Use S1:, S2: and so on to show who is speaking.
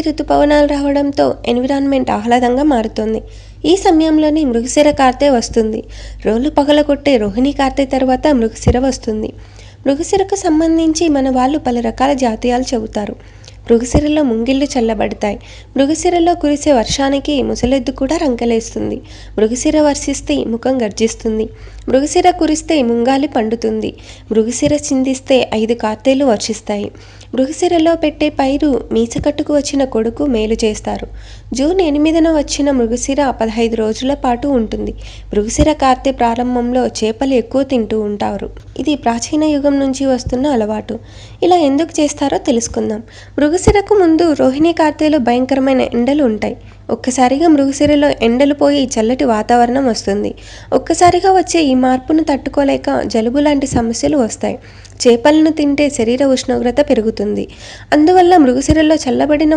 S1: ఋతుపవనాలు రావడంతో ఎన్విరాన్మెంట్ ఆహ్లాదంగా మారుతుంది. ఈ సమయంలోనే మృగశిర కార్తె వస్తుంది. రోళ్లు పగలగొట్టే రోహిణి కార్తె తర్వాత మృగశిర వస్తుంది. మృగశిరకు సంబంధించి మన వాళ్ళు పలు రకాల జాతీయాలు చెబుతారు. మృగశిరలో ముంగిళ్ళు చల్లబడతాయి. మృగశిరలో కురిసే వర్షానికి ముసలెద్దు కూడా రంకెలేస్తుంది. మృగశిర వర్షిస్తే ముఖం గర్జిస్తుంది. మృగశిర కురిస్తే ముంగాలి పండుతుంది. మృగశిర చిందిస్తే 5 కార్తెలు వర్షిస్తాయి. మృగశిరలో పెట్టే పైరు మీసకట్టుకు వచ్చిన కొడుకు మేలు చేస్తారు. జూన్ 8న వచ్చిన మృగశిర 15 రోజుల పాటు ఉంటుంది. మృగశిర కార్తె ప్రారంభంలో చేపలు ఎక్కువ తింటూ ఉంటారు. ఇది ప్రాచీన యుగం నుంచి వస్తున్న అలవాటు. ఇలా ఎందుకు చేస్తారో తెలుసుకుందాం. మృగశిరకు ముందు రోహిణి కార్తెలో భయంకరమైన ఎండలు ఉంటాయి. ఒక్కసారిగా మృగశిరలో ఎండలు పోయి చల్లటి వాతావరణం వస్తుంది. ఒక్కసారిగా వచ్చే ఈ మార్పును తట్టుకోలేక జలుబు లాంటి సమస్యలు వస్తాయి. చేపలను తింటే శరీర ఉష్ణోగ్రత పెరుగుతుంది. అందువల్ల మృగశిరలో చల్లబడిన